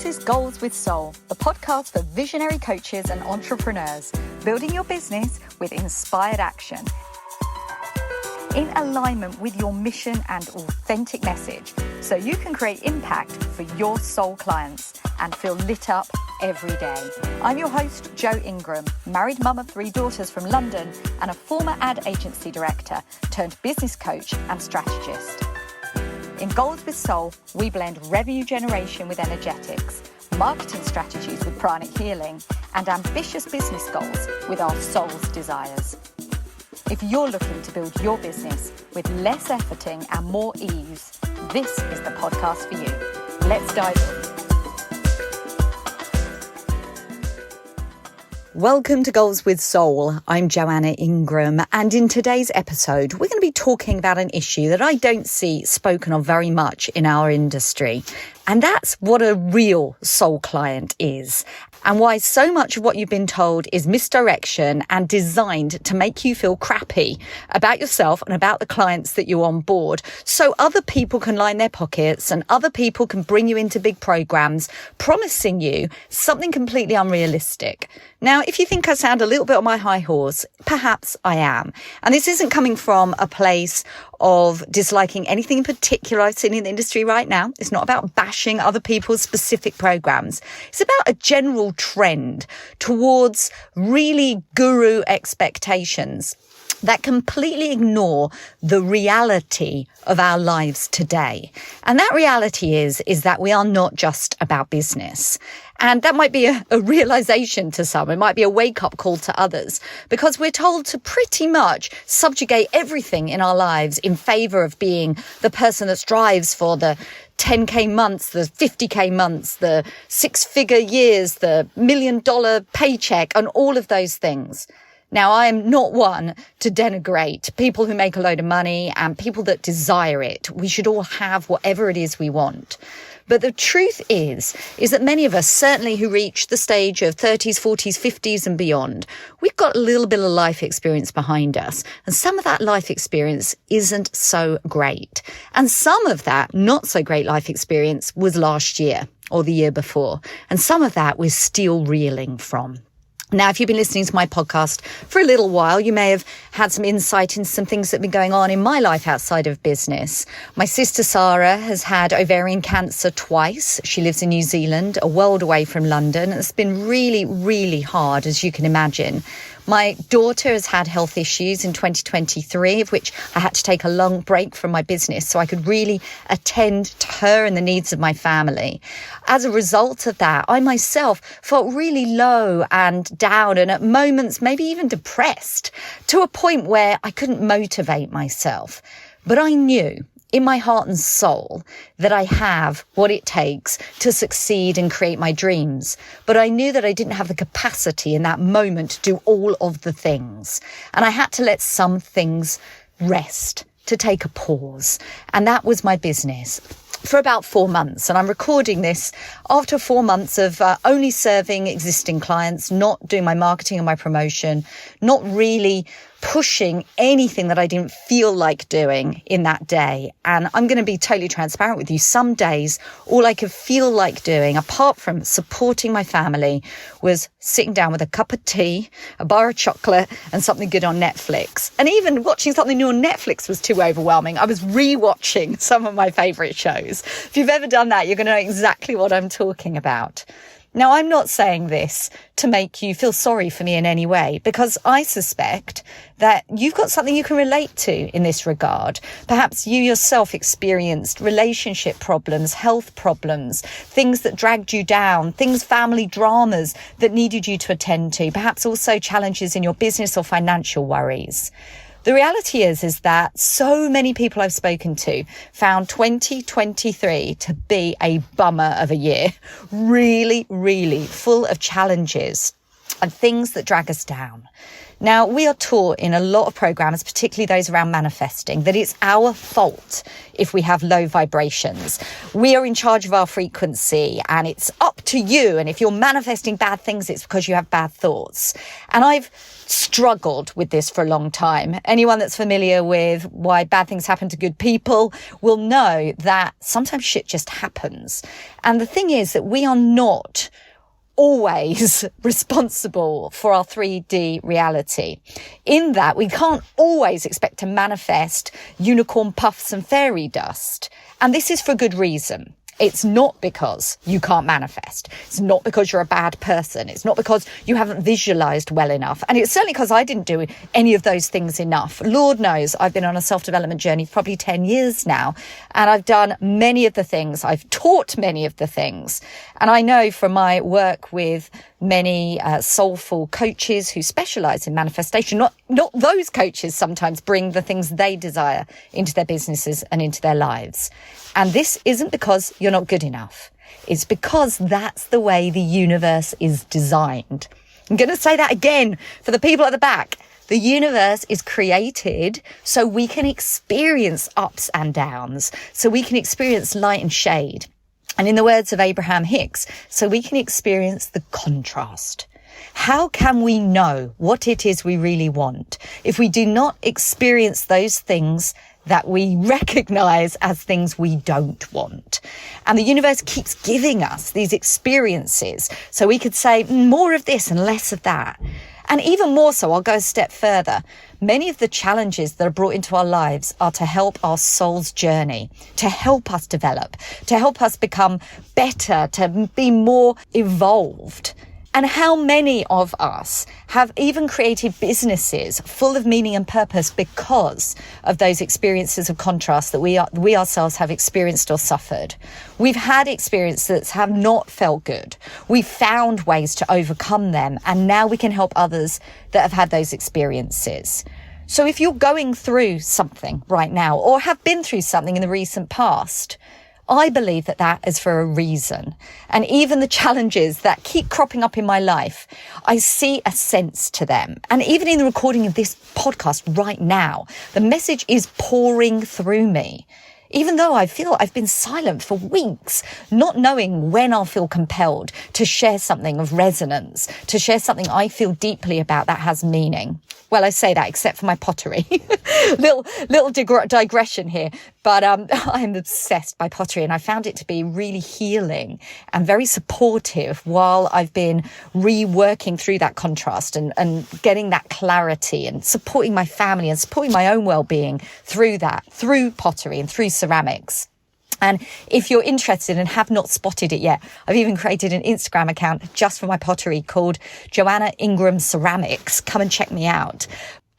This is Goals with Soul, the podcast for visionary coaches and entrepreneurs, building your business with inspired action. In alignment with your mission and authentic message, so you can create impact for your soul clients and feel lit up every day. I'm your host, Jo Ingram, married mum of 3 daughters from London and a former ad agency director turned business coach and strategist. In Goals with Soul, we blend revenue generation with energetics, marketing strategies with pranic healing, and ambitious business goals with our soul's desires. If you're looking to build your business with less efforting and more ease, this is the podcast for you. Let's dive in. Welcome to Goals with Soul. I'm Joanna Ingram, and in today's episode, we're going to be talking about an issue that I don't see spoken of very much in our industry, and that's what a real soul client is, and why so much of what you've been told is misdirection and designed to make you feel crappy about yourself and about the clients that you onboard, so other people can line their pockets and other people can bring you into big programs, promising you something completely unrealistic. Now, if you think I sound a little bit on my high horse, perhaps I am. And this isn't coming from a place of disliking anything in particular I've seen in the industry right now. It's not about bashing other people's specific programs. It's about a general trend towards really guru expectations that completely ignore the reality of our lives today. And that reality is that we are not just about business. And that might be a realization to some. It might be a wake-up call to others, because we're told to pretty much subjugate everything in our lives in favor of being the person that strives for the 10K months, the 50K months, the 6-figure years, the $1 million paycheck, and all of those things. Now, I am not one to denigrate people who make a load of money and people that desire it. We should all have whatever it is we want. But the truth is that many of us, certainly who reach the stage of 30s, 40s, 50s and beyond, we've got a little bit of life experience behind us. And some of that life experience isn't so great. And some of that not so great life experience was last year or the year before. And some of that we're still reeling from. Now, if you've been listening to my podcast for a little while, you may have had some insight into some things that have been going on in my life outside of business. My sister Sarah has had ovarian cancer twice. She lives in New Zealand, a world away from London. It's been really, really hard, as you can imagine. My daughter has had health issues in 2023, of which I had to take a long break from my business so I could really attend to her and the needs of my family. As a result of that, I myself felt really low and down, and at moments maybe even depressed, to a point where I couldn't motivate myself. But I knew in my heart and soul that I have what it takes to succeed and create my dreams. But I knew that I didn't have the capacity in that moment to do all of the things. And I had to let some things rest, to take a pause. And that was my business for about 4 months. And I'm recording this after 4 months of only serving existing clients, not doing my marketing and my promotion, not really pushing anything that I didn't feel like doing in that day. And I'm going to be totally transparent with you. Some days, all I could feel like doing, apart from supporting my family, was sitting down with a cup of tea, a bar of chocolate, and something good on Netflix. And even watching something new on Netflix was too overwhelming. I was re-watching some of my favorite shows. If you've ever done that, you're going to know exactly what I'm talking about. Now, I'm not saying this to make you feel sorry for me in any way, because I suspect that you've got something you can relate to in this regard. Perhaps you yourself experienced relationship problems, health problems, things that dragged you down, family dramas that needed you to attend to, perhaps also challenges in your business or financial worries. The reality is that so many people I've spoken to found 2023 to be a bummer of a year, really, really full of challenges and things that drag us down. Now, we are taught in a lot of programs, particularly those around manifesting, that it's our fault if we have low vibrations. We are in charge of our frequency and it's up to you. And if you're manifesting bad things, it's because you have bad thoughts. And I've struggled with this for a long time. Anyone that's familiar with why bad things happen to good people will know that sometimes shit just happens. And the thing is that we are not always responsible for our 3D reality, in that we can't always expect to manifest unicorn puffs and fairy dust. And this is for good reason. It's not because you can't manifest. It's not because you're a bad person. It's not because you haven't visualized well enough. And it's certainly because I didn't do any of those things enough. Lord knows I've been on a self-development journey for probably 10 years now. And I've done many of the things. I've taught many of the things. And I know from my work with many soulful coaches who specialize in manifestation, not those coaches sometimes bring the things they desire into their businesses and into their lives. And this isn't because you're not good enough. It's because that's the way the universe is designed. I'm going to say that again for the people at the back. The universe is created so we can experience ups and downs, so we can experience light and shade. And in the words of Abraham Hicks, so we can experience the contrast. How can we know what it is we really want if we do not experience those things that we recognize as things we don't want? And the universe keeps giving us these experiences so we could say more of this and less of that. And even more so, I'll go a step further. Many of the challenges that are brought into our lives are to help our soul's journey, to help us develop, to help us become better, to be more evolved. And how many of us have even created businesses full of meaning and purpose because of those experiences of contrast that we ourselves have experienced or suffered? We've had experiences that have not felt good. We've found ways to overcome them, and now we can help others that have had those experiences. So if you're going through something right now or have been through something in the recent past, I believe that that is for a reason. And even the challenges that keep cropping up in my life, I see a sense to them. And even in the recording of this podcast right now, the message is pouring through me. Even though I feel I've been silent for weeks, not knowing when I'll feel compelled to share something of resonance, to share something I feel deeply about that has meaning. Well, I say that except for my pottery. little digression here, but I'm obsessed by pottery, and I found it to be really healing and very supportive while I've been reworking through that contrast and getting that clarity and supporting my family and supporting my own well-being through that, through pottery and through ceramics. And if you're interested and have not spotted it yet, I've even created an Instagram account just for my pottery called Joanna Ingram Ceramics. Come and check me out.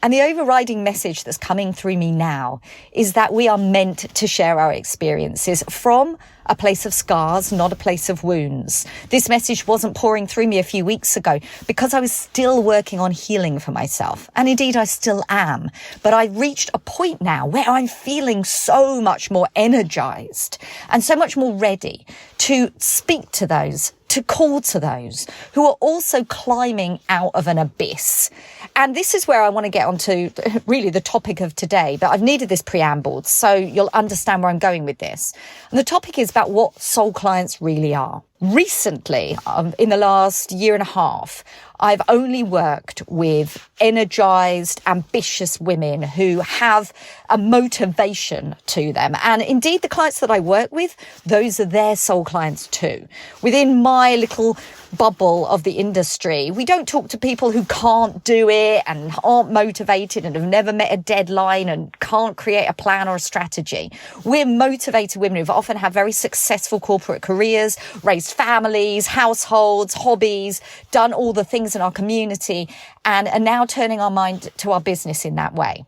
And the overriding message that's coming through me now is that we are meant to share our experiences from a place of scars, not a place of wounds. This message wasn't pouring through me a few weeks ago because I was still working on healing for myself. And indeed, I still am. But I've reached a point now where I'm feeling so much more energized and so much more ready to speak to those, to call to those who are also climbing out of an abyss. And this is where I want to get onto really the topic of today, but I've needed this preamble so you'll understand where I'm going with this. And the topic is about what soul clients really are. Recently, in the last year and a half, I've only worked with energized, ambitious women who have a motivation to them. And indeed, the clients that I work with, those are their soul clients too. Within my little bubble of the industry, we don't talk to people who can't do it and aren't motivated and have never met a deadline and can't create a plan or a strategy. We're motivated women who've often had very successful corporate careers, raised families, households, hobbies, done all the things in our community, and are now turning our mind to our business in that way.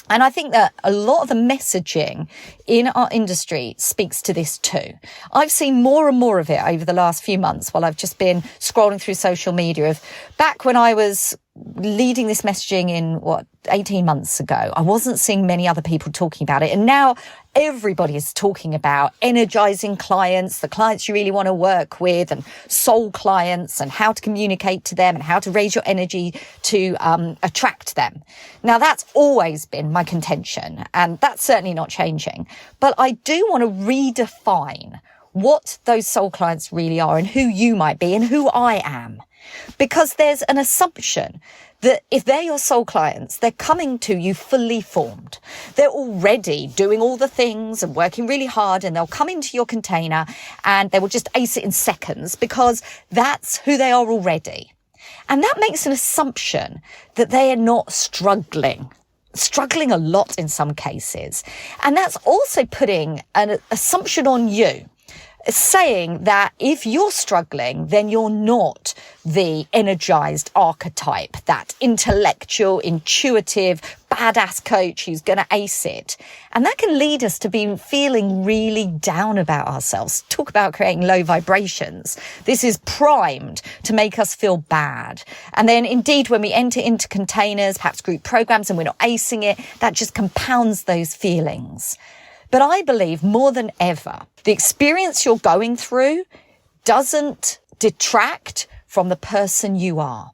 And I think that a lot of the messaging in our industry speaks to this too. I've seen more and more of it over the last few months while I've just been scrolling through social media of back when I was leading this messaging in 18 months ago, I wasn't seeing many other people talking about it. And now everybody is talking about energizing clients, the clients you really want to work with, and soul clients, and how to communicate to them and how to raise your energy to attract them. Now, that's always been my contention, and that's certainly not changing. But I do want to redefine what those soul clients really are and who you might be and who I am. Because there's an assumption that if they're your soul clients, they're coming to you fully formed. They're already doing all the things and working really hard, and they'll come into your container and they will just ace it in seconds because that's who they are already. And that makes an assumption that they are not struggling a lot in some cases. And that's also putting an assumption on you, saying that if you're struggling, then you're not the energized archetype, that intellectual, intuitive, badass coach who's going to ace it. And that can lead us to be feeling really down about ourselves. Talk about creating low vibrations. This is primed to make us feel bad. And then indeed, when we enter into containers, perhaps group programs, and we're not acing it, that just compounds those feelings. But I believe more than ever, the experience you're going through doesn't detract from the person you are.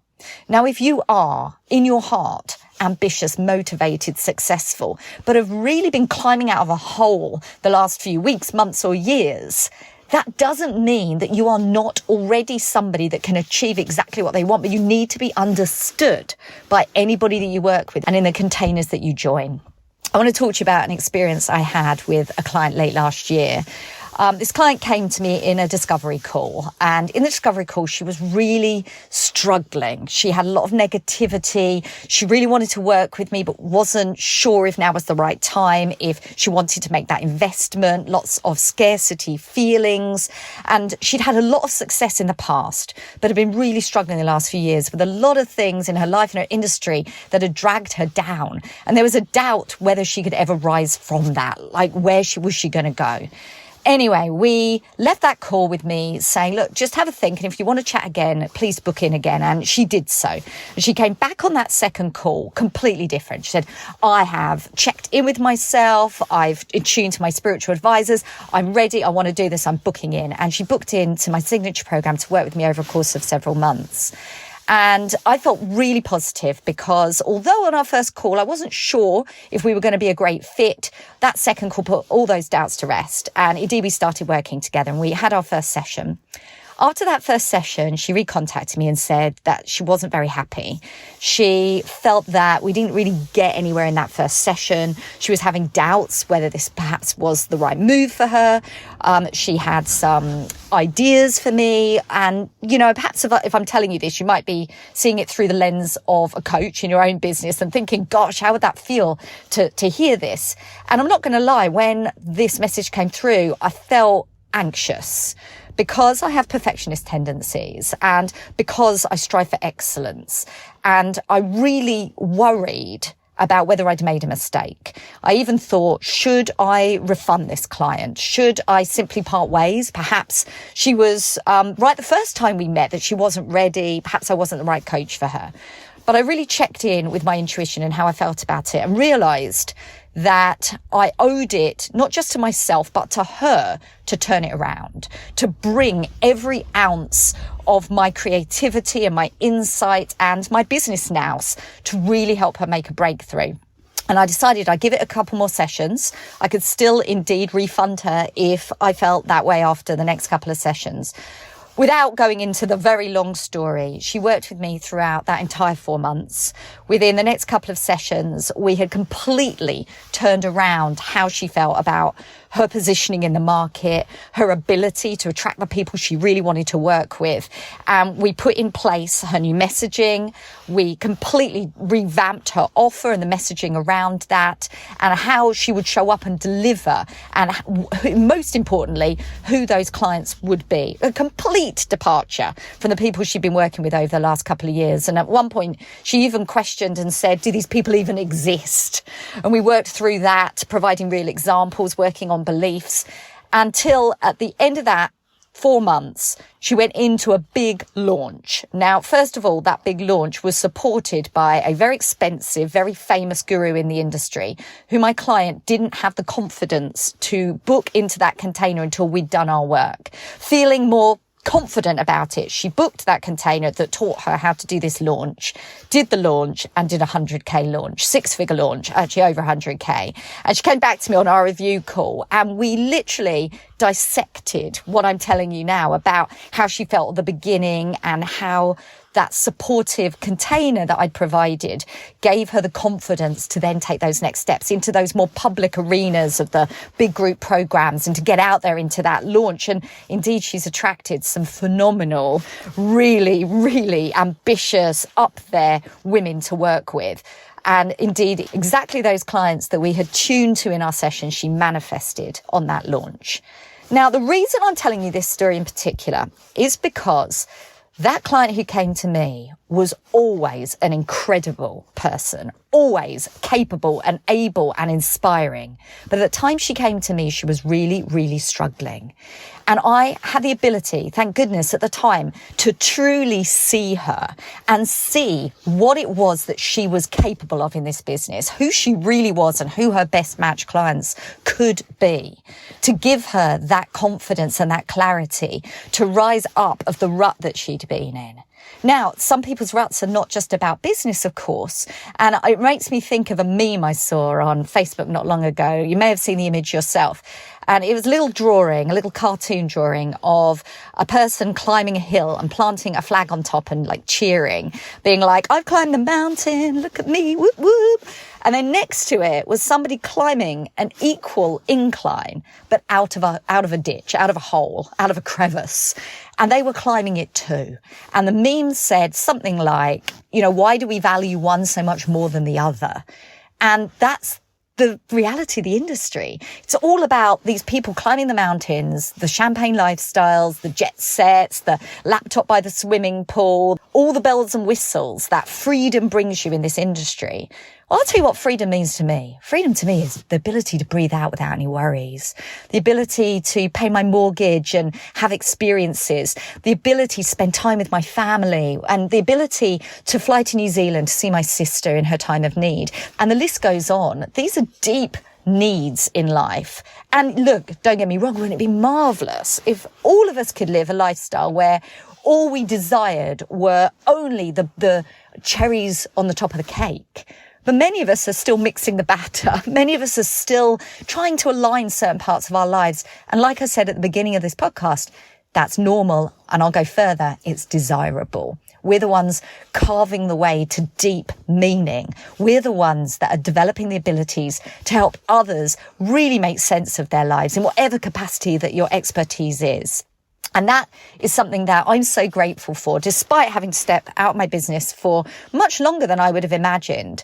Now, if you are, in your heart, ambitious, motivated, successful, but have really been climbing out of a hole the last few weeks, months, or years, that doesn't mean that you are not already somebody that can achieve exactly what they want, but you need to be understood by anybody that you work with and in the containers that you join. I want to talk to you about an experience I had with a client late last year. This client came to me in a discovery call, and in the discovery call, she was really struggling. She had a lot of negativity. She really wanted to work with me, but wasn't sure if now was the right time, if she wanted to make that investment, lots of scarcity feelings. And she'd had a lot of success in the past, but had been really struggling the last few years with a lot of things in her life and her industry that had dragged her down. And there was a doubt whether she could ever rise from that, like where was she going to go? Anyway, we left that call with me saying, look, just have a think. And if you want to chat again, please book in again. And she did so. And she came back on that second call completely different. She said, I have checked in with myself. I've attuned to my spiritual advisors. I'm ready. I want to do this. I'm booking in. And she booked into my signature program to work with me over a course of several months. And I felt really positive because although on our first call, I wasn't sure if we were going to be a great fit, that second call put all those doubts to rest. And indeed, we started working together and we had our first session. After that first session, she recontacted me and said that she wasn't very happy. She felt that we didn't really get anywhere in that first session. She was having doubts whether this perhaps was the right move for her. She had some ideas for me. And, you know, perhaps if I'm telling you this, you might be seeing it through the lens of a coach in your own business and thinking, gosh, how would that feel to hear this? And I'm not going to lie, when this message came through, I felt anxious. Because I have perfectionist tendencies and because I strive for excellence, and I really worried about whether I'd made a mistake. I even thought, should I refund this client? Should I simply part ways? Perhaps she was right the first time we met, that she wasn't ready. Perhaps I wasn't the right coach for her. But I really checked in with my intuition and how I felt about it and realized that I owed it not just to myself, but to her to turn it around, to bring every ounce of my creativity and my insight and my business nous to really help her make a breakthrough. And I decided I'd give it a couple more sessions. I could still indeed refund her if I felt that way after the next couple of sessions. Without going into the very long story, she worked with me throughout that entire 4 months. Within the next couple of sessions, we had completely turned around how she felt about her positioning in the market, her ability to attract the people she really wanted to work with. And we put in place her new messaging. We completely revamped her offer and the messaging around that, and how she would show up and deliver, and most importantly, who those clients would be. A complete departure from the people she'd been working with over the last couple of years. And at one point, she even questioned and said, do these people even exist? And we worked through that, providing real examples, working on beliefs, until at the end of that 4 months, she went into a big launch. Now, first of all, that big launch was supported by a very expensive, very famous guru in the industry, who my client didn't have the confidence to book into that container until we'd done our work. Feeling more confident about it, she booked that container that taught her how to do this launch, did the launch and did a 100k launch, 6-figure launch, actually over 100k. And she came back to me on our review call and we literally dissected what I'm telling you now about how she felt at the beginning and how that supportive container that I'd provided gave her the confidence to then take those next steps into those more public arenas of the big group programs and to get out there into that launch. And indeed, she's attracted some phenomenal, really, really ambitious, up there women to work with. And indeed, exactly those clients that we had tuned to in our session, she manifested on that launch. Now, the reason I'm telling you this story in particular is because that client who came to me was always an incredible person, always capable and able and inspiring. But at the time she came to me, she was really, really struggling. And I had the ability, thank goodness at the time, to truly see her and see what it was that she was capable of in this business, who she really was and who her best match clients could be, to give her that confidence and that clarity to rise up of the rut that she'd been in. Now, some people's ruts are not just about business, of course, and it makes me think of a meme I saw on Facebook not long ago. You may have seen the image yourself. And it was a little drawing, a little cartoon drawing of a person climbing a hill and planting a flag on top and like cheering, being like, I've climbed the mountain, look at me, whoop, whoop. And then next to it was somebody climbing an equal incline, but out of a ditch, out of a hole, out of a crevice. And they were climbing it too. And the meme said something like, why do we value one so much more than the other? And that's the reality of the industry. It's all about these people climbing the mountains, the champagne lifestyles, the jet sets, the laptop by the swimming pool, all the bells and whistles that freedom brings you in this industry. Well, I'll tell you what freedom means to me. Freedom to me is the ability to breathe out without any worries, the ability to pay my mortgage and have experiences, the ability to spend time with my family, and the ability to fly to New Zealand to see my sister in her time of need. And the list goes on. These are deep needs in life. And look, don't get me wrong, wouldn't it be marvellous if all of us could live a lifestyle where all we desired were only the cherries on the top of the cake? But many of us are still mixing the batter. Many of us are still trying to align certain parts of our lives. And like I said at the beginning of this podcast, that's normal. And I'll go further. It's desirable. We're the ones carving the way to deep meaning. We're the ones that are developing the abilities to help others really make sense of their lives in whatever capacity that your expertise is. And that is something that I'm so grateful for, despite having to step out of my business for much longer than I would have imagined.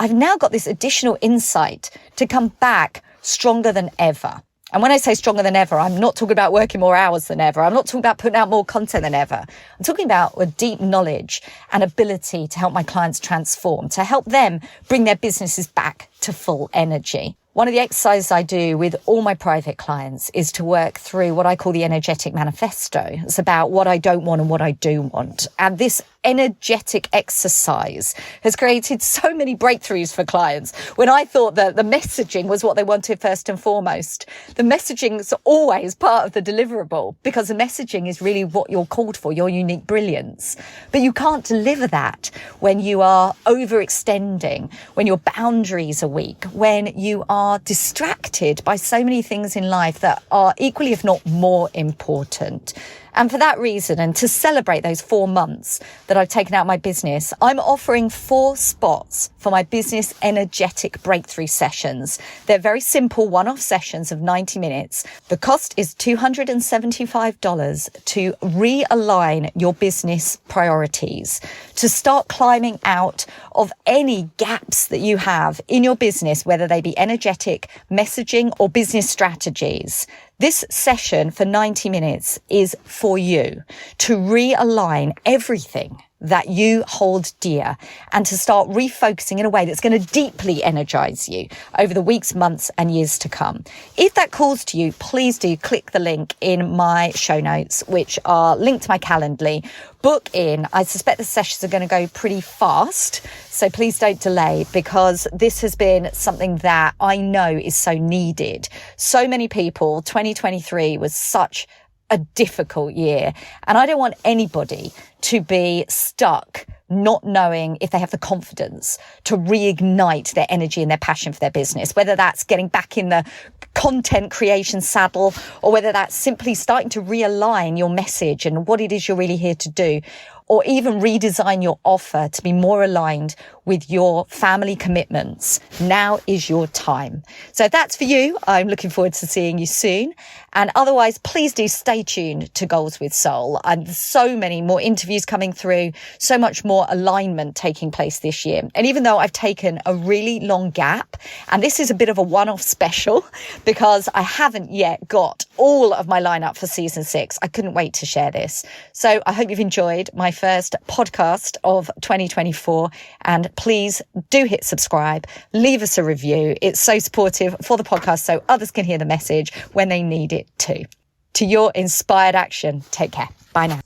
I've now got this additional insight to come back stronger than ever. And when I say stronger than ever, I'm not talking about working more hours than ever. I'm not talking about putting out more content than ever. I'm talking about a deep knowledge and ability to help my clients transform, to help them bring their businesses back to full energy. One of the exercises I do with all my private clients is to work through what I call the energetic manifesto. It's about what I don't want and what I do want. And this energetic exercise has created so many breakthroughs for clients when I thought that the messaging was what they wanted first and foremost. The messaging is always part of the deliverable because the messaging is really what you're called for, your unique brilliance. But you can't deliver that when you are overextending, when your boundaries are weak, when you are distracted by so many things in life that are equally, if not more important. And for that reason, and to celebrate those 4 months that I've taken out my business, I'm offering 4 spots for my business energetic breakthrough sessions. They're very simple one-off sessions of 90 minutes. The cost is $275 to realign your business priorities, to start climbing out of any gaps that you have in your business, whether they be energetic, messaging, or business strategies. This session for 90 minutes is for you to realign everything that you hold dear and to start refocusing in a way that's going to deeply energize you over the weeks, months and years to come. If that calls to you, please do click the link in my show notes, which are linked to my Calendly. Book in. I suspect the sessions are going to go pretty fast, so please don't delay, because this has been something that I know is so needed. So many people, 2023 was such a difficult year, and I don't want anybody to be stuck not knowing if they have the confidence to reignite their energy and their passion for their business, whether that's getting back in the content creation saddle or whether that's simply starting to realign your message and what it is you're really here to do, or even redesign your offer to be more aligned with your family commitments. Now is your time. So if that's for you, I'm looking forward to seeing you soon. And otherwise, please do stay tuned to Goals with Soul. And so many more interviews coming through, so much more alignment taking place this year. And even though I've taken a really long gap, and this is a bit of a one-off special because I haven't yet got all of my lineup for season 6, I couldn't wait to share this. So I hope you've enjoyed my first podcast of 2024, and please do hit subscribe, leave us a review. It's so supportive for the podcast so others can hear the message when they need it too. To your inspired action, take care. Bye now.